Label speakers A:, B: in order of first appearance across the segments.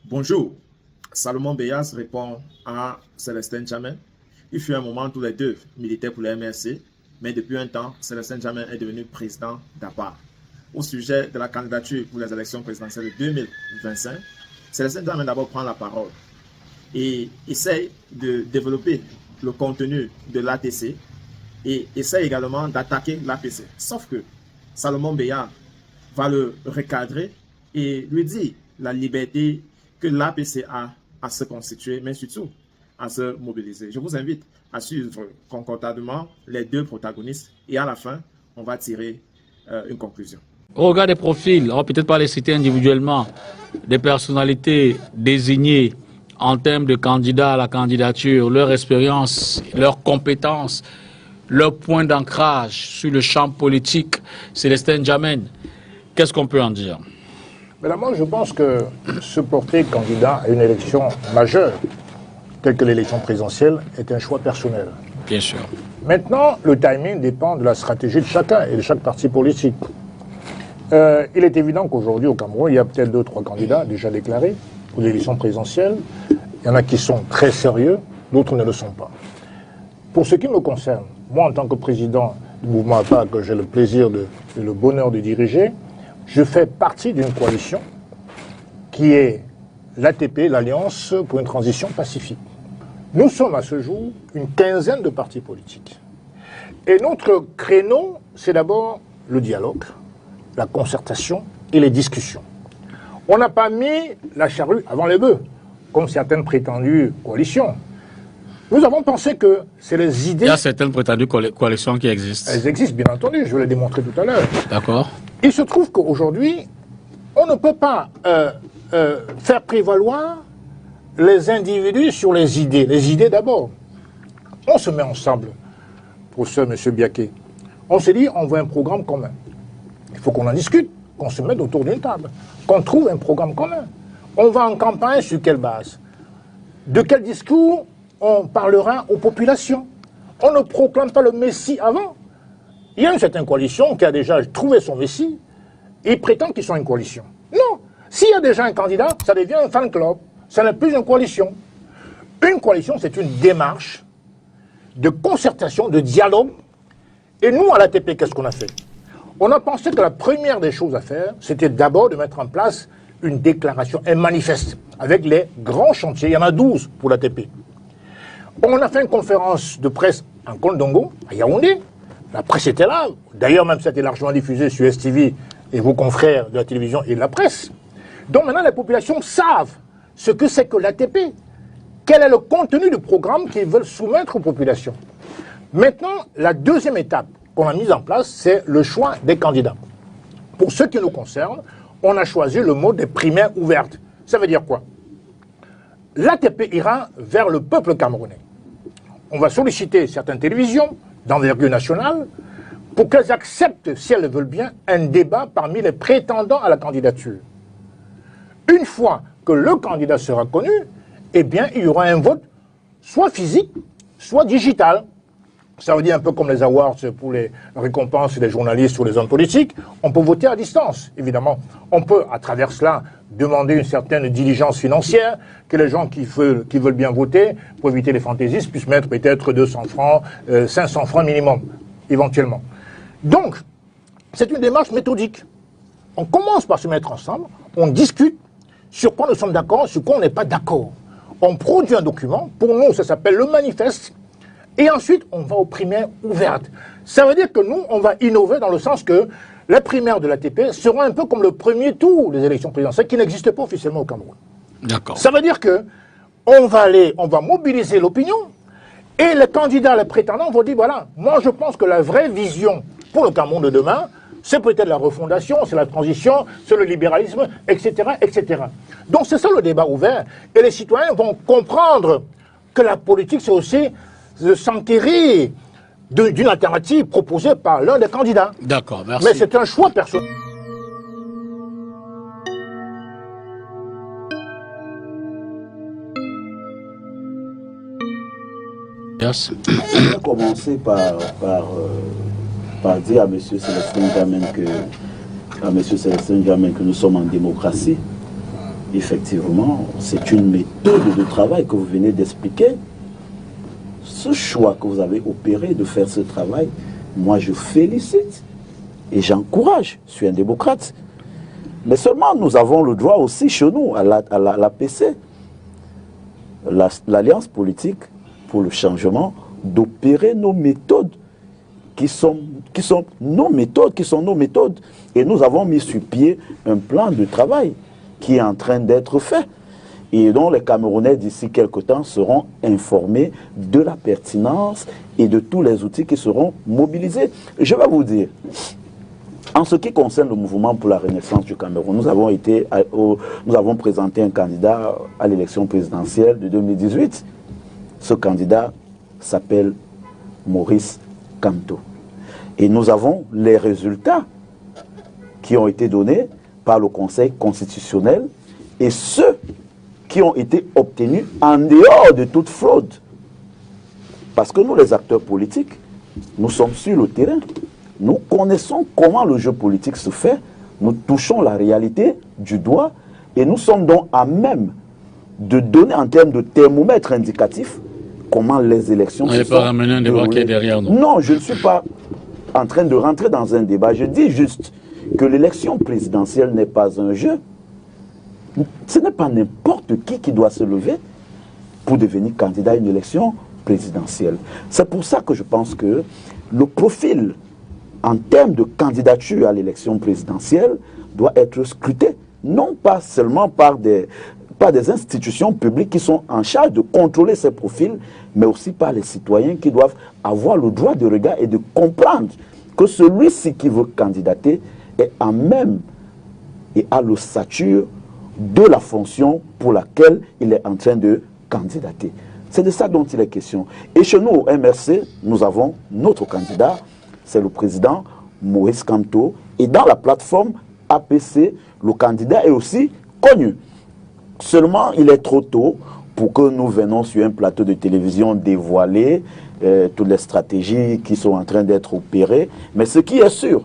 A: Bonjour, Salomon Beyas répond à Célestin Djamel. Il fut un moment tous les deux militaires pour la MRC, mais depuis un temps, Célestin Djamel est devenu président d'APAR. Au sujet de la candidature pour les élections présidentielles de 2025, Célestin Djamel d'abord prend la parole et essaye de développer le contenu de l'ATC et essaye également d'attaquer l'APC. Sauf que Salomon Beyas va le recadrer et lui dit la liberté que l'APC a à se constituer, mais surtout à se mobiliser. Je vous invite à suivre concordamment les deux protagonistes et à la fin, on va tirer une conclusion.
B: Au regard des profils, on va peut-être pas les citer individuellement, des personnalités désignées en termes de candidats à la candidature, leur expérience, leurs compétences, leur point d'ancrage sur le champ politique, Célestin Djamel, qu'est-ce qu'on peut en dire?
C: Mais moi, je pense que se porter candidat à une élection majeure, telle que l'élection présidentielle, est un choix personnel.
B: Bien sûr.
C: Maintenant, le timing dépend de la stratégie de chacun et de chaque parti politique. Il est évident qu'aujourd'hui, au Cameroun, il y a peut-être 2 ou 3 candidats déjà déclarés pour l'élection présidentielle. Il y en a qui sont très sérieux, d'autres ne le sont pas. Pour ce qui me concerne, moi, en tant que président du mouvement APAR, que j'ai le plaisir et le bonheur de diriger, je fais partie d'une coalition qui est l'ATP, l'Alliance pour une transition pacifique. Nous sommes à ce jour une quinzaine de partis politiques. Et notre créneau, c'est d'abord le dialogue, la concertation et les discussions. On n'a pas mis la charrue avant les bœufs, comme certaines prétendues coalitions. Nous avons pensé que c'est les idées...
B: Il y a certaines prétendues coalitions qui existent.
C: Elles existent, bien entendu, je vais les démontrer tout à l'heure.
B: D'accord.
C: Il se trouve qu'aujourd'hui, on ne peut pas faire prévaloir les individus sur les idées. Les idées d'abord. On se met ensemble, professeur M. Biaké. On s'est dit, on veut un programme commun. Il faut qu'on en discute, qu'on se mette autour d'une table, qu'on trouve un programme commun. On va en campagne sur quelle base? De quel discours on parlera aux populations? On ne proclame pas le Messie avant. Il y a une certaine coalition qui a déjà trouvé son Messie et prétend qu'ils sont une coalition. Non. S'il y a déjà un candidat, ça devient un fan club. Ça n'est plus une coalition. Une coalition, c'est une démarche de concertation, de dialogue. Et nous, à l'ATP, qu'est-ce qu'on a fait? On a pensé que la première des choses à faire, c'était d'abord de mettre en place une déclaration, un manifeste, avec les grands chantiers. Il y en a 12 pour l'ATP. On a fait une conférence de presse en Kondongo, à Yaoundé. La presse était là. D'ailleurs, même ça a été largement diffusé sur STV et vos confrères de la télévision et de la presse. Donc maintenant, les populations savent ce que c'est que l'ATP. Quel est le contenu du programme qu'ils veulent soumettre aux populations. Maintenant, la deuxième étape qu'on a mise en place, c'est le choix des candidats. Pour ce qui nous concerne, on a choisi le mot des primaires ouvertes. Ça veut dire quoi? L'ATP ira vers le peuple camerounais. On va solliciter certaines télévisions d'envergure nationale pour qu'elles acceptent, si elles le veulent bien, un débat parmi les prétendants à la candidature. Une fois que le candidat sera connu, eh bien, il y aura un vote soit physique, soit digital. Ça veut dire un peu comme les awards pour les récompenses des journalistes ou des hommes politiques. On peut voter à distance, évidemment. On peut, à travers cela, demander une certaine diligence financière, que les gens qui veulent bien voter, pour éviter les fantaisistes, puissent mettre peut-être 200 francs, 500 francs minimum, éventuellement. Donc, c'est une démarche méthodique. On commence par se mettre ensemble, on discute sur quoi nous sommes d'accord, sur quoi on n'est pas d'accord. On produit un document, pour nous ça s'appelle le manifeste, et ensuite on va aux primaires ouvertes. Ça veut dire que nous, on va innover dans le sens que les primaires de l'ATP seront un peu comme le premier tour des élections présidentielles qui n'existent pas officiellement au Cameroun.
B: D'accord.
C: Ça veut dire que on va mobiliser l'opinion et les candidats, les prétendants vont dire voilà, moi je pense que la vraie vision pour le Cameroun de demain, c'est peut-être la refondation, c'est la transition, c'est le libéralisme, etc., etc. Donc c'est ça le débat ouvert. Et les citoyens vont comprendre que la politique, c'est aussi de s'enquérir d'une alternative proposée par l'un des candidats.
B: D'accord, merci.
C: Mais c'est un choix personnel.
B: Yes.
D: Je vais commencer par dire à M. Célestin Djamel que nous sommes en démocratie effectivement, c'est une méthode de travail que vous venez d'expliquer. Ce choix que vous avez opéré de faire ce travail, moi je félicite et j'encourage. Je suis un démocrate. Mais seulement nous avons le droit aussi chez nous, à l'APC, l'Alliance politique pour le changement, d'opérer nos méthodes qui sont nos méthodes. Et nous avons mis sur pied un plan de travail qui est en train d'être fait et dont les Camerounais d'ici quelque temps seront informés de la pertinence et de tous les outils qui seront mobilisés. Je vais vous dire, en ce qui concerne le mouvement pour la renaissance du Cameroun, nous avons présenté un candidat à l'élection présidentielle de 2018. Ce candidat s'appelle Maurice Kamto. Et nous avons les résultats qui ont été donnés par le Conseil constitutionnel et ceux qui ont été obtenus en dehors de toute fraude. Parce que nous, les acteurs politiques, nous sommes sur le terrain. Nous connaissons comment le jeu politique se fait. Nous touchons la réalité du doigt et nous sommes donc à même de donner en termes de thermomètre indicatif comment les élections se sont
B: ramener un débat qui est derrière nous.
D: Non, je ne suis pas en train de rentrer dans un débat. Je dis juste que l'élection présidentielle n'est pas un jeu. Ce n'est pas n'importe qui doit se lever pour devenir candidat à une élection présidentielle. C'est pour ça que je pense que le profil en termes de candidature à l'élection présidentielle doit être scruté, non pas seulement par des institutions publiques qui sont en charge de contrôler ces profils, mais aussi par les citoyens qui doivent avoir le droit de regard et de comprendre que celui-ci qui veut candidater est à même et a le stature de la fonction pour laquelle il est en train de candidater. C'est de ça dont il est question. Et chez nous, au MRC, nous avons notre candidat, c'est le président Maurice Kamto. Et dans la plateforme APC, le candidat est aussi connu. Seulement, il est trop tôt pour que nous venions sur un plateau de télévision dévoiler toutes les stratégies qui sont en train d'être opérées. Mais ce qui est sûr,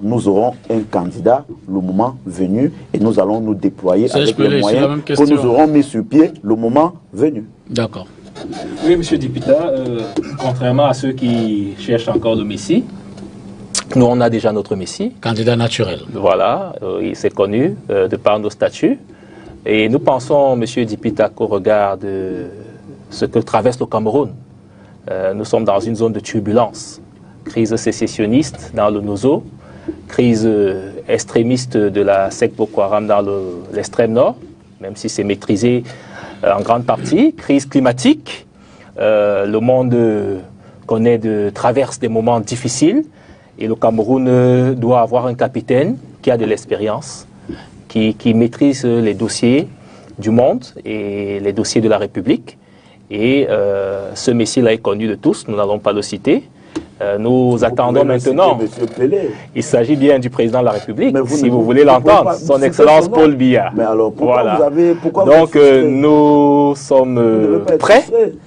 D: nous aurons un candidat le moment venu et nous allons nous déployer avec les moyens que nous aurons mis sur pied le moment venu.
B: D'accord.
E: Oui, monsieur Dipita, contrairement à ceux qui cherchent encore le Messie, nous, on a déjà notre Messie.
B: Candidat naturel.
E: Voilà, il s'est connu de par nos statuts. Et nous pensons, monsieur Dipita, qu'au regard de ce que traverse le Cameroun, nous sommes dans une zone de turbulence. Crise sécessionniste dans le Nozo, crise extrémiste de la secte Boko Haram dans l'extrême nord, même si c'est maîtrisé en grande partie, crise climatique, le monde traverse des moments difficiles et le Cameroun doit avoir un capitaine qui a de l'expérience, qui maîtrise les dossiers du monde et les dossiers de la République. Et ce messie-là est connu de tous, nous n'allons pas le citer. Nous attendons maintenant. Il s'agit bien du président de la République, si vous voulez l'entendre, son Excellence Paul Biya.
D: Mais alors, pourquoi
E: donc, nous sommes prêts.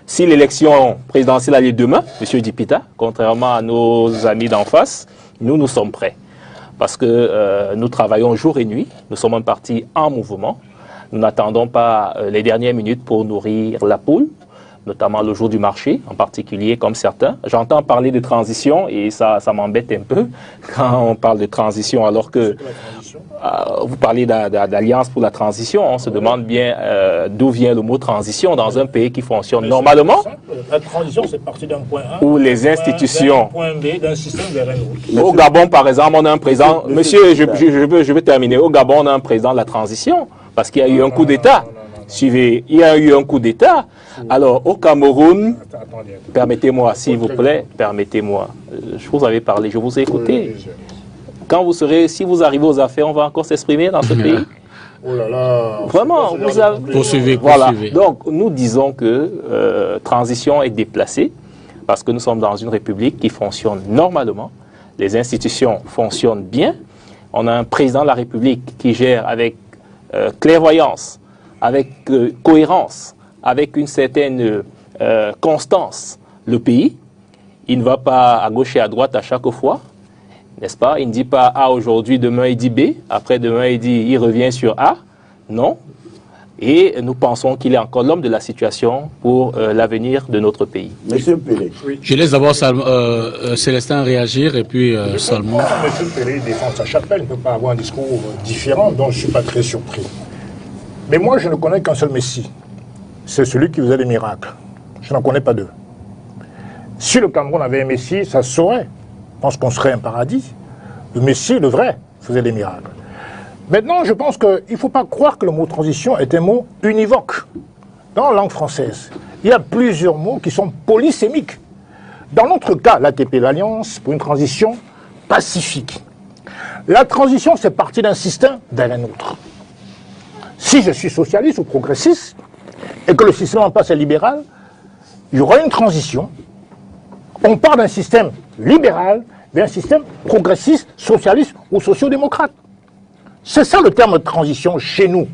E: Si l'élection présidentielle a lieu demain, M. Dipita, contrairement à nos amis d'en face, nous sommes prêts. Parce que nous travaillons jour et nuit, nous sommes un parti en mouvement. Nous n'attendons pas les dernières minutes pour nourrir la poule, notamment le jour du marché, en particulier comme certains. J'entends parler de transition et ça m'embête un peu quand on parle de transition, alors que vous parlez d'alliance pour la transition. On se demande bien d'où vient le mot transition dans un pays qui fonctionne normalement.
C: La transition, c'est parti d'un point A,
E: où les institutions...
C: d'un point B, d'un système vers un autre.
E: Au Gabon, par exemple, on a un président... Monsieur, je veux terminer. Au Gabon, on a un président de la transition, parce qu'il y a eu un coup d'État. Suivez, il y a eu un coup d'État. Alors, au Cameroun, permettez-moi, s'il vous plaît, permettez-moi. Je vous avais parlé, je vous ai écouté. Quand si vous arrivez aux affaires, on va encore s'exprimer dans ce pays.
C: Oh là là.
E: Vraiment, vous avez...
B: Poursuivez.
E: Voilà. Donc, nous disons que transition est déplacée parce que nous sommes dans une république qui fonctionne normalement. Les institutions fonctionnent bien. On a un président de la République qui gère avec clairvoyance, avec cohérence, avec une certaine constance le pays. Il ne va pas à gauche et à droite à chaque fois, n'est-ce pas? Il ne dit pas A aujourd'hui, demain il dit B, après-demain il revient sur A. Non. Et nous pensons qu'il est encore l'homme de la situation pour l'avenir de notre pays.
D: Monsieur Mpele.
B: Je laisse d'abord Célestin réagir et puis Salmon.
C: Monsieur Mpele défend sa chapelle, il ne peut pas avoir un discours différent, donc je ne suis pas très surpris. Mais moi, je ne connais qu'un seul Messie. C'est celui qui faisait des miracles. Je n'en connais pas deux. Si le Cameroun avait un Messie, ça se saurait. Je pense qu'on serait un paradis. Le Messie, le vrai, faisait des miracles. Maintenant, je pense qu'il ne faut pas croire que le mot transition est un mot univoque. Dans la langue française, il y a plusieurs mots qui sont polysémiques. Dans notre cas, l'ATP, l'Alliance pour une transition pacifique. La transition, c'est partir d'un système vers un autre. Si je suis socialiste ou progressiste, et que le système en place est libéral, il y aura une transition. On part d'un système libéral vers un système progressiste, socialiste ou sociodémocrate. C'est ça le terme de transition chez nous.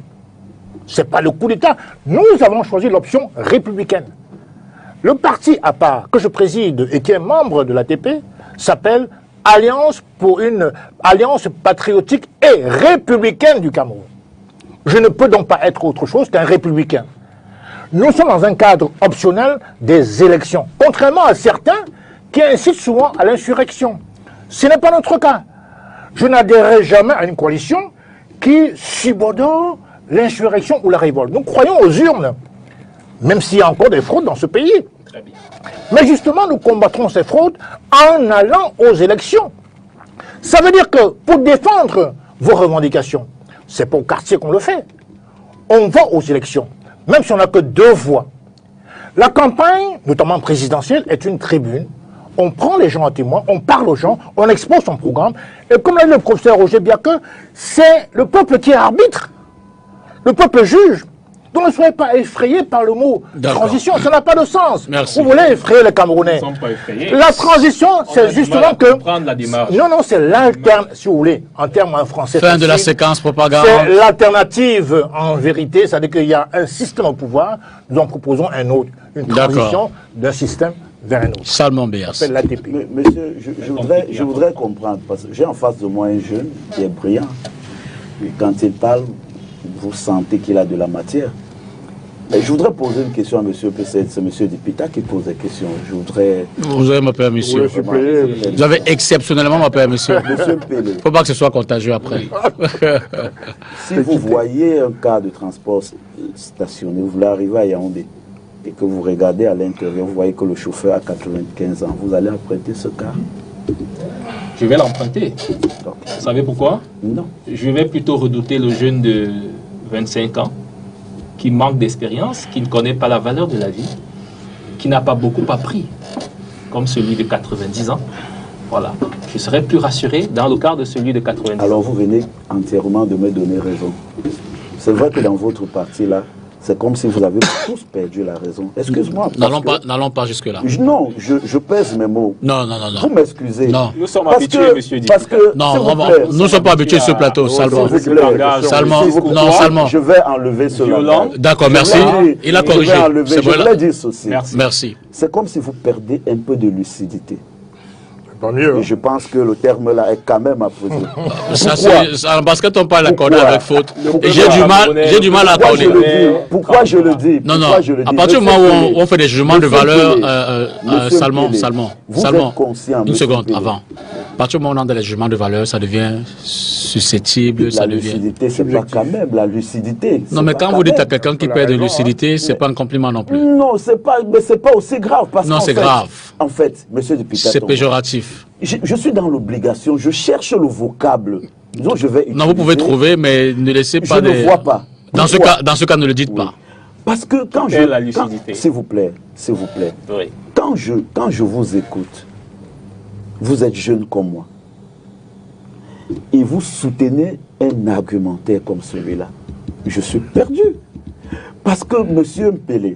C: Ce n'est pas le coup d'État. Nous avons choisi l'option républicaine. Le parti à part que je préside et qui est membre de l'ATP s'appelle Alliance pour une alliance patriotique et républicaine du Cameroun. Je ne peux donc pas être autre chose qu'un républicain. Nous sommes dans un cadre optionnel des élections, contrairement à certains qui incitent souvent à l'insurrection. Ce n'est pas notre cas. Je n'adhérerai jamais à une coalition qui subordonne l'insurrection ou la révolte. Nous croyons aux urnes, même s'il y a encore des fraudes dans ce pays.
E: Très bien.
C: Mais justement, nous combattrons ces fraudes en allant aux élections. Ça veut dire que pour défendre vos revendications, c'est pas au quartier qu'on le fait. On va aux élections, même si on n'a que 2 voix. La campagne, notamment présidentielle, est une tribune. On prend les gens à témoin, on parle aux gens, on expose son programme. Et comme l'a dit le professeur Roger Biaque, c'est le peuple qui arbitre. Le peuple juge. Donc ne soyez pas effrayés par le mot transition, ça n'a pas de sens.
B: Merci.
C: Vous voulez effrayer les Camerounais.
E: Nous ne sommes pas effrayés.
C: La transition, c'est justement que...
E: Prendre la démarche.
C: Non, non, c'est l'alternative, si vous voulez, en termes en français.
B: Fin de la
C: facile,
B: séquence propagande.
C: c'est l'alternative en vérité, c'est-à-dire qu'il y a un système au pouvoir, nous en proposons un autre. Une transition d'un système vers un autre.
B: Salmon Béas.
C: Ça s'appelle l'ATP.
D: Monsieur, je voudrais comprendre, parce que j'ai en face de moi un jeune qui est brillant. Et quand il parle, vous sentez qu'il a de la matière. Et je voudrais poser une question à monsieur P7, c'est monsieur Dipita qui pose la question. Je voudrais...
B: Vous avez ma permission. Vous avez exceptionnellement ma permission.
D: Monsieur Mpele,
B: Il ne faut pas que ce soit contagieux après.
D: si vous voyez un cas de transport stationné, vous voulez arriver à Yaoundé, et que vous regardez à l'intérieur, vous voyez que le chauffeur a 95 ans, vous allez emprunter ce car?
E: Je vais l'emprunter.
D: Donc,
E: Vous savez pourquoi?
D: non.
E: Je vais plutôt redouter le jeune de 25 ans qui manque d'expérience, qui ne connaît pas la valeur de la vie, qui n'a pas beaucoup appris, comme celui de 90 ans. Voilà. Je serai plus rassuré dans le cas de celui de 90 ans.
D: Alors vous venez entièrement de me donner raison. C'est vrai que dans votre parti là, c'est comme si vous avez tous perdu la raison. Excuse-moi.
B: N'allons pas jusque-là.
D: Non, je pèse mes mots.
B: Non.
D: Vous m'excusez.
B: Non.
E: Nous sommes
D: Parce
E: habitués,
D: que,
E: monsieur
D: parce
E: Dipita.
D: que,
B: Non,
D: s'il vous
B: vraiment,
D: plaît,
B: nous ne sommes pas habitués à ce plateau, Salmon.
D: s'il vous plaît,
B: Salmon,
D: s'il vous
B: non,
D: plaît,
B: Salmon.
D: je vais enlever ce
E: Violent.
D: langage.
B: D'accord, merci. Il a corrigé. C'est
D: Je
B: bon,
D: voulais dire ceci.
E: Merci.
B: Merci.
D: C'est comme si vous perdez un peu de lucidité.
C: Pas mieux.
D: Et je pense que le terme là est quand même approprié.
B: En basket, on parle d'accorder
D: Pourquoi?
B: avec faute.
E: Le
B: Et j'ai du mal à
D: Pourquoi
B: accorder.
D: je le dis? Pourquoi je le dis?
B: Non,
D: Pourquoi je le dis?
B: à partir du moment où on fait des jugements de
D: Monsieur
B: valeur,
D: Mpele,
B: Salmon,
D: vous
B: Salmon,
D: êtes conscient,
B: une
D: monsieur
B: seconde,
D: Mpele.
B: avant. À partir du moment où on a des jugements de valeur, ça devient susceptible, ça
D: La
B: devient...
D: lucidité, c'est pas quand même la lucidité.
B: Non,
D: C'est
B: mais
D: pas
B: quand vous dites à
D: même.
B: quelqu'un qui
C: La
B: perd de
C: raison,
B: lucidité, c'est pas un compliment non plus.
D: Non, mais c'est pas aussi grave. Parce
B: Non,
D: qu'en
B: c'est
D: fait-
B: grave.
D: En fait, monsieur Dipita,
B: C'est péjoratif.
D: je suis dans l'obligation, je cherche le vocable. Disons, je vais
B: Non, vous pouvez
D: utiliser.
B: trouver, mais ne laissez pas
D: Je
B: des...
D: ne vois pas.
B: Dans ce cas, ne le dites
D: Oui.
B: pas.
D: Parce que quand
E: Quelle est la lucidité?
D: s'il vous plaît,
E: Oui.
D: quand je vous écoute, vous êtes jeune comme moi, et vous soutenez un argumentaire comme celui-là, je suis perdu. Parce que monsieur Mpele,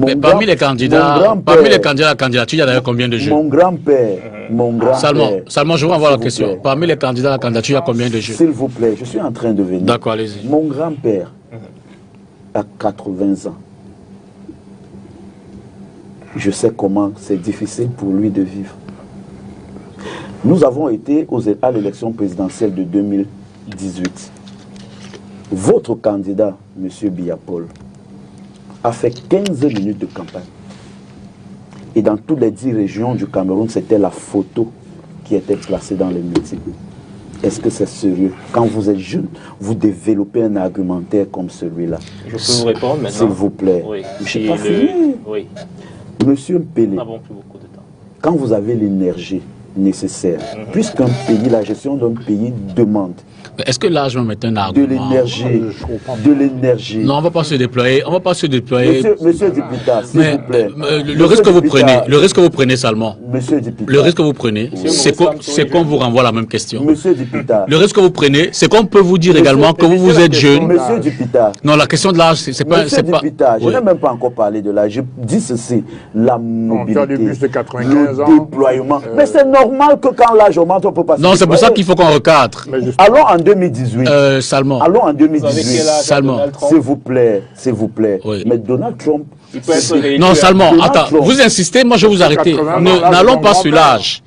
B: Mais parmi les candidats à la candidature, il y a d'ailleurs combien de jeux?
D: mon grand-père,
B: Salmon, je vous envoie la
D: S'il vous
B: question.
D: plaît.
B: Parmi les candidats à la candidature, il y a combien de jeux?
D: S'il vous plaît, je suis en train de venir.
B: D'accord, allez-y.
D: Mon grand-père a 80 ans. Je sais comment c'est difficile pour lui de vivre. Nous avons été à l'élection présidentielle de 2018. Votre candidat, M. Biya-Paul, a fait 15 minutes de campagne. Et dans toutes les 10 régions du Cameroun, c'était la photo qui était placée dans les meetings. Est-ce que c'est sérieux? Quand vous êtes jeune, vous développez un argumentaire comme celui-là.
E: Je peux vous répondre maintenant.
D: S'il vous plaît.
E: Oui.
D: Je n'ai pas fini.
E: Oui.
D: Monsieur Mpele,
E: Nous n'avons plus beaucoup de temps.
D: quand vous avez l'énergie nécessaire, puisqu'un pays, la gestion d'un pays demande
B: Est-ce que l'âge même est un
D: de
B: argument?
D: l'énergie,
B: Non, on va pas se déployer. On va pas se déployer.
D: Monsieur Dipita, s'il
B: Mais
D: vous plaît.
B: le risque que vous prenez, Salmon,
D: Monsieur Dipita,
B: le risque que vous prenez, c'est qu'on vous renvoie la même question.
D: Monsieur Dipita,
B: Le risque que vous prenez, c'est qu'on peut vous dire également que vous êtes jeune.
D: Monsieur Dipita,
B: Non, la question de l'âge, c'est pas.
D: Monsieur Dipita, je
B: Oui.
D: n'ai même pas encore parlé de l'âge. Je dis ceci, la mobilité,
C: plus de 95
D: le
C: ans.
D: déploiement. Mais c'est normal que quand l'âge augmente, on peut pas se
B: Non, c'est pour ça
D: déployer.
B: qu'il faut qu'on recadre.
D: Allons en 2018.
B: Salmon.
D: Allons en
E: Vous savez
D: 2018.
E: quel âge a
B: Salmon.
E: Donald Trump?
D: S'il vous plaît.
B: Oui.
D: Mais Donald Trump,
E: Il peut être réélu.
B: Non, Salmon,
D: Donald
B: attends,
D: Trump.
B: vous insistez, moi je vais vous arrêter.
C: 80,
B: N'allons
C: l'âge
B: pas
C: de
B: sur
C: mon
B: l'âge.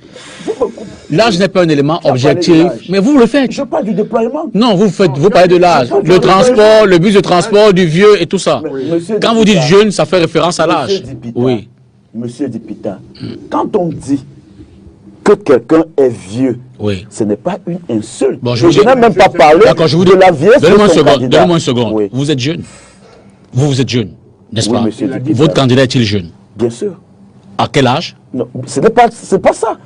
B: L'âge n'est pas un élément
D: parlé de
B: objectif,
D: l'âge.
B: mais vous le faites.
D: je parle du déploiement.
B: Non, vous parlez de l'âge.
D: parle
B: Le
D: du
B: transport,
D: déploiement.
B: le bus de transport, du vieux et tout ça.
D: Monsieur
B: Quand vous
D: Dipita,
B: dites jeune, ça fait référence à l'âge.
D: Monsieur Dipita,
B: Oui.
D: Monsieur Dipita, quand on dit que quelqu'un est vieux,
B: Oui.
D: ce n'est pas une insulte.
B: Bon,
D: je n'ai même pas parlé
B: D'accord, je vous
D: de
B: dis.
D: la vieillesse de
B: Donnez-moi une
D: son
B: seconde.
D: candidat.
B: Donnez-moi une seconde.
D: Oui,
B: Vous êtes jeune. Vous êtes jeune, n'est-ce
D: Oui,
B: pas?
D: monsieur Dipita.
B: Votre candidat est-il jeune?
D: bien sûr.
B: À quel âge?
D: Non, c'est pas ça.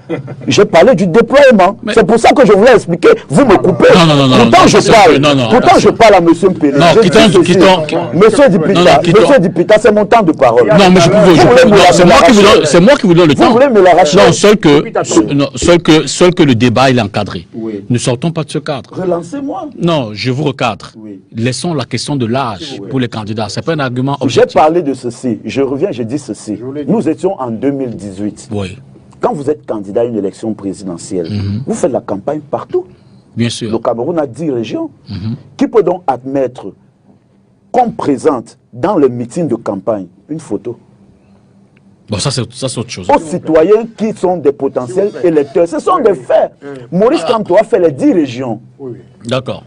D: J'ai parlé du déploiement.
B: Mais-
D: C'est pour ça que je voulais expliquer. Vous me coupez.
B: Non,
D: Pourtant,
B: non,
D: je
B: c'est-
D: parle.
B: non, non,
D: Pourtant,
B: attention.
D: je parle à Monsieur Mpele.
B: Non,
D: Je
B: quittons-
D: dis ceci.
B: quittons-
D: Monsieur Dipita,
B: Non, non, quittons.
D: Monsieur Dipita, c'est mon temps de parole.
B: Non, mais je peux vous.
D: Vous voulez me
B: Non, c'est moi qui vous
D: l'arracher.
B: donne. C'est moi qui vous donne le
D: Vous
B: temps.
D: voulez me l'arracher.
B: Non, seul que le débat il est encadré.
D: Oui.
B: Ne sortons pas de ce cadre.
D: Relancez-moi.
B: Non, je vous recadre.
D: Oui.
B: Laissons la question de l'âge pour les candidats. C'est pas un argument
D: J'ai
B: objectif.
D: parlé de ceci. Je reviens, je dis ceci. Nous étions en 2018.
B: Oui,
D: Quand vous êtes candidat à une élection présidentielle, vous faites la campagne partout.
B: bien
D: Le
B: sûr.
D: Cameroun a 10 régions. Qui peut donc admettre qu'on présente dans le meeting de campagne une photo
B: Bon, ça c'est autre chose.
D: aux citoyens qui sont des potentiels électeurs? Ce sont des faits. Maurice Kamto a fait les 10 régions.
B: D'accord.